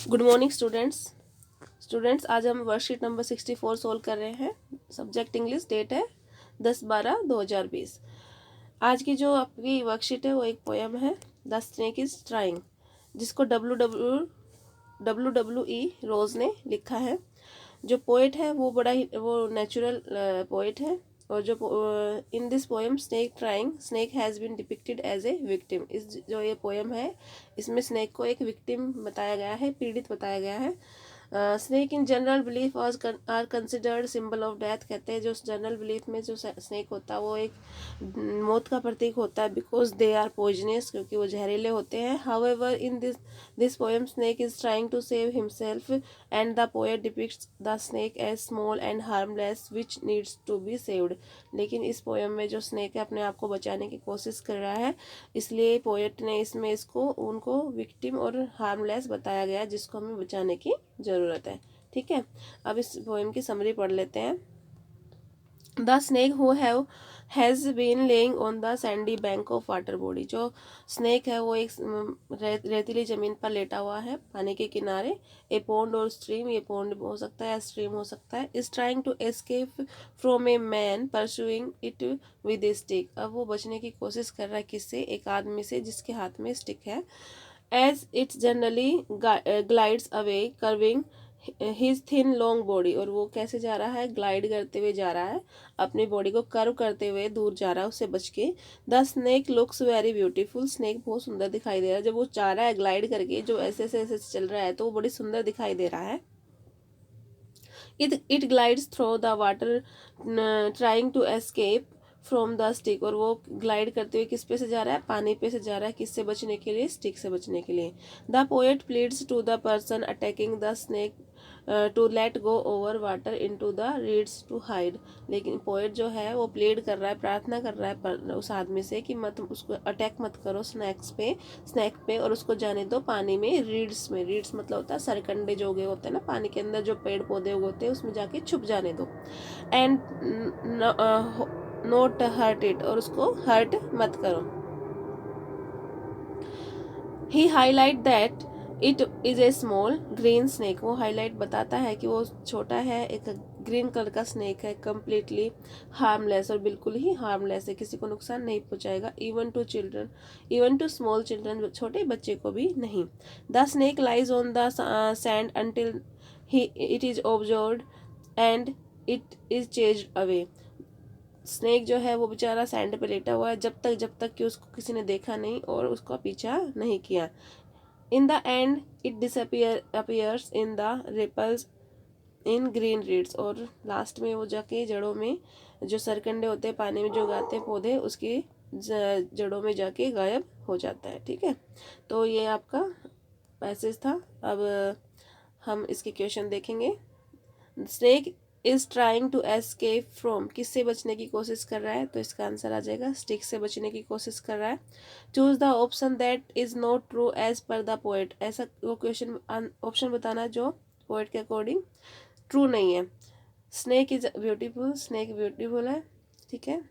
Good morning students आज हम worksheet number 64 solve कर रहे हैं। सब्जेक्ट इंग्लिश, डेट है 10/12/2020। आज की जो आपकी वर्कशीट है वो एक पोएम है, द स्नेक इज ट्राइंग, जिसको डब्ल्यू रोज ने लिखा है। जो पोएट है वो वो नेचुरल पोएट है। और जो in this poem snake trying, snake has been depicted as a victim. इस जो ये पोएम है इसमें स्नेक को एक विक्टिम बताया गया है, पीड़ित बताया गया है। Snake in general belief are considered symbol of death. कहते हैं जो जनरल बिलीफ में जो स्नेक होता है वो एक मौत का प्रतीक होता है, बिकॉज दे आर पॉइजनस, क्योंकि वो जहरीले होते हैं। However in this poem snake is trying to save himself and the poet depicts the snake as small and harmless which needs to be saved. लेकिन इस पोएम में जो स्नेक है अपने आप को बचाने की कोशिश कर रहा है, इसलिए पोएट ने इसमें इसको उनको विक्टिम और हार्मलेस बताया गया, जिसको हमें बचाने की ज़रूरत है। ठीक है, अब इस पोएम की समरी पढ़ लेते हैं। The snake who has been lying on the sandy bank of water body. जो स्नेक है वो एक रेतीली ज़मीन पर लेटा हुआ है पानी के किनारे। ए पॉन्ड और स्ट्रीम, ये पॉन्ड हो सकता है या स्ट्रीम हो सकता है। Is trying to escape from a man pursuing it with a stick. अब वो बचने की कोशिश कर रहा है किससे? एक आदमी से जिसके हाथ में स्टिक है। As it's generally glides away curving his thin long body. और वो कैसे जा रहा है? ग्लाइड करते हुए जा रहा है, अपनी बॉडी को कर्व करते हुए दूर जा रहा है उससे बच के। The snake looks very beautiful. Snake बहुत सुंदर दिखाई दे रहा है। जब वो जा रहा है ग्लाइड करके, जो ऐसे ऐसे चल रहा है, तो वो बड़ी सुंदर दिखाई दे रहा है। It glides through the water trying to escape from the stick. और वो ग्लाइड करते हुए किस पे से जा रहा है? पानी पे से जा रहा है। किससे बचने के लिए? स्टिक से बचने के लिए। The poet pleads to the person attacking the snake to let go over water into the reeds to hide. लेकिन पोएट जो है वो प्लीड कर रहा है, प्रार्थना कर रहा है उस आदमी से कि मत उसको अटैक मत करो स्नैक पे और उसको जाने दो पानी में, रीड्स में। रीड्स मतलब होता है सरकंडे जो उगे होते हैं ना पानी के अंदर, जो पेड़ पौधे उगे होते हैं, उसमें जाके छुप जाने दो। एंड नोट हर्ट इट, और उसको हर्ट मत करो। He highlight that it is a small green snake. वो हाईलाइट बताता है कि वो छोटा है, एक ग्रीन कलर का स्नेक है, कम्प्लीटली हार्मलेस, और बिल्कुल ही हार्मलेस है, किसी को नुकसान नहीं पहुंचाएगा। इवन टू स्मॉल चिल्ड्रन, छोटे बच्चे को भी नहीं। The snake lies on the sand until it is observed and it is chased away. Snake जो है वो बेचारा सैंड पे लेटा हुआ है जब तक कि उसको किसी ने देखा नहीं और उसका पीछा नहीं किया। In the end it appears in the ripples in green reeds. और लास्ट में वो जाके जड़ों में, जो सरकंडे होते हैं पानी में जो उगाते हैं पौधे, उसकी जड़ों में जाके गायब हो जाता है। ठीक है, तो ये आपका पैसेज था। अब हम इसके क्वेश्चन देखेंगे। Snake is trying to escape from, किससे बचने की कोशिश कर रहा है? तो इसका आंसर आ जाएगा स्टिक से बचने की कोशिश कर रहा है। Choose the option that is not true as per the poet. ऐसा वो क्वेश्चन ऑप्शन बताना जो पोएट के अकॉर्डिंग ट्रू नहीं है। Snake is beautiful, snake beautiful है। ठीक है,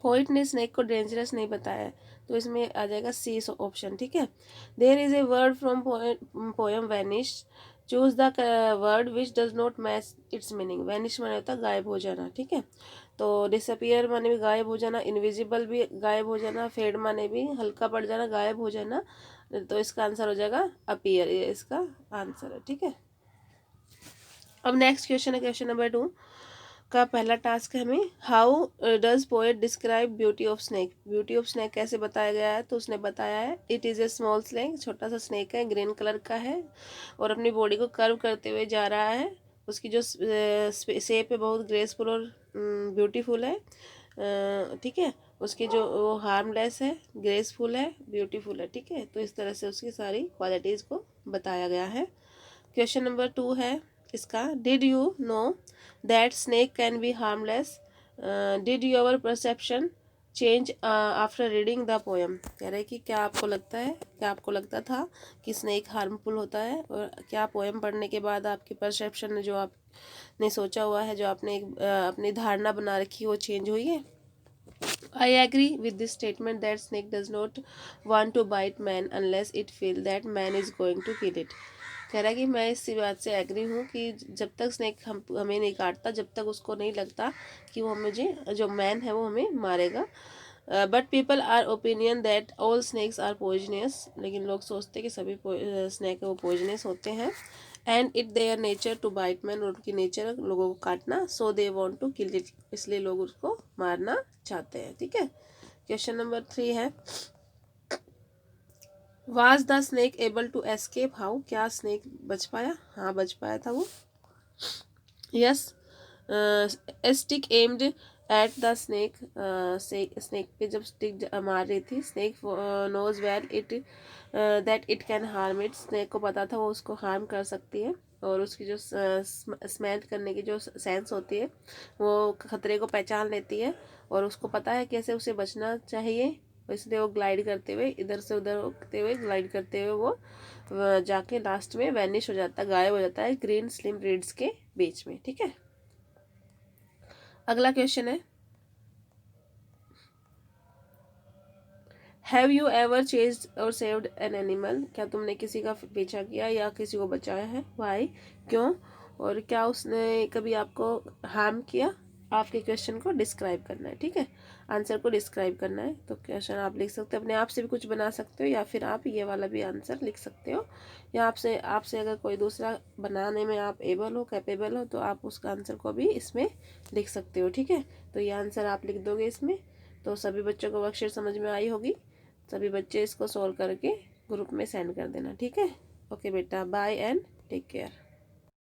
पोएट ने स्नेक को डेंजरस नहीं बताया है, तो इसमें आ जाएगा सी ऑप्शन। ठीक है, there is a word from poem vanish. Choose the word which does not match its meaning. Vanish माने होता है गायब हो जाना। ठीक है, तो डिसअपियर माने भी गायब हो जाना, इनविजिबल भी गायब हो जाना, फेड माने भी हल्का पड़ जाना, गायब हो जाना। तो इसका आंसर हो जाएगा अपीयर, ये इसका आंसर है। ठीक है, अब नेक्स्ट क्वेश्चन है क्वेश्चन नंबर 2 का पहला टास्क है हमें, how does poet describe beauty of snake. Beauty of snake कैसे बताया गया है? तो उसने बताया है it is a small snake, छोटा सा स्नेक है, ग्रीन कलर का है और अपनी बॉडी को कर्व करते हुए जा रहा है। उसकी जो शेप है बहुत ग्रेसफुल और ब्यूटीफुल है। ठीक है, उसकी जो वो हार्मलेस है, ग्रेसफुल है, ब्यूटीफुल है। ठीक है, तो इस तरह से उसकी सारी क्वालिटीज़ को बताया गया है। क्वेश्चन नंबर 2 है इसका, did you know that snake can be harmless, did your perception change after reading the poem. कह रहे कि क्या आपको लगता था कि स्नेक हार्मफुल होता है, और क्या पोएम पढ़ने के बाद आपकी परसेप्शन, जो आपने सोचा हुआ है, जो आपने अपनी धारणा बना रखी, वो चेंज हुई है? I agree with this statement that snake does not want to bite man unless it feel that man is going to kill it. कह रहा है कि मैं इसी बात से एग्री हूँ कि जब तक स्नेक हमें नहीं काटता, जब तक उसको नहीं लगता कि वो मुझे, जो मैन है वो हमें मारेगा. But people are opinion that all snakes are poisonous. लेकिन लोग सोचते हैं कि सभी स्नैक वो पॉइजनियस होते हैं. And it their nature to bite man, और उनकी नेचर लोगों को काटना. So they want to kill it, इसलिए लोग उसको मारना चाहते हैं. ठीक है. क्वेश्चन नंबर 3 है, was the snake able to escape how. क्या स्नेक बच पाया? हाँ, बच पाया था वो. Yes. Stick aimed at the snake. Snake पे जब स्टिक मार रही थी, snake knows well it that it can harm it. Snake को पता था वो उसको हार्म कर सकती है, और उसकी जो स्मेल करने की जो सेंस होती है वो खतरे को पहचान लेती है, और उसको पता है कैसे उसे बचना चाहिए. इसलिए वो ग्लाइड करते हुए, इधर से उधर उड़ते हुए, ग्लाइड करते हुए वो जाके लास्ट में वैनिश हो जाता है, गायब हो जाता है ग्रीन स्लिम रीड्स के बीच में. ठीक है. अगला क्वेश्चन है, हैव यू एवर चेज्ड और सेव्ड एन एनिमल. क्या तुमने किसी का पीछा किया या किसी को बचाया है? वाई, क्यों, और क्या उसने कभी आपको हार्म किया? आपके क्वेश्चन को डिस्क्राइब करना है. ठीक है. आंसर को डिस्क्राइब करना है. तो क्वेश्चन आप लिख सकते हो, अपने आप से भी कुछ बना सकते हो, या फिर आप ये वाला भी आंसर लिख सकते हो, या आपसे आपसे अगर कोई दूसरा बनाने में आप एबल हो, कैपेबल हो, तो आप उसका आंसर को भी इसमें लिख सकते हो. ठीक है. तो ये आंसर आप लिख दोगे इसमें. तो सभी बच्चों को वर्कशीट समझ में आई होगी. सभी बच्चे इसको सॉल्व करके ग्रुप में सेंड कर देना. ठीक है. ओके बेटा, बाय एंड टेक केयर.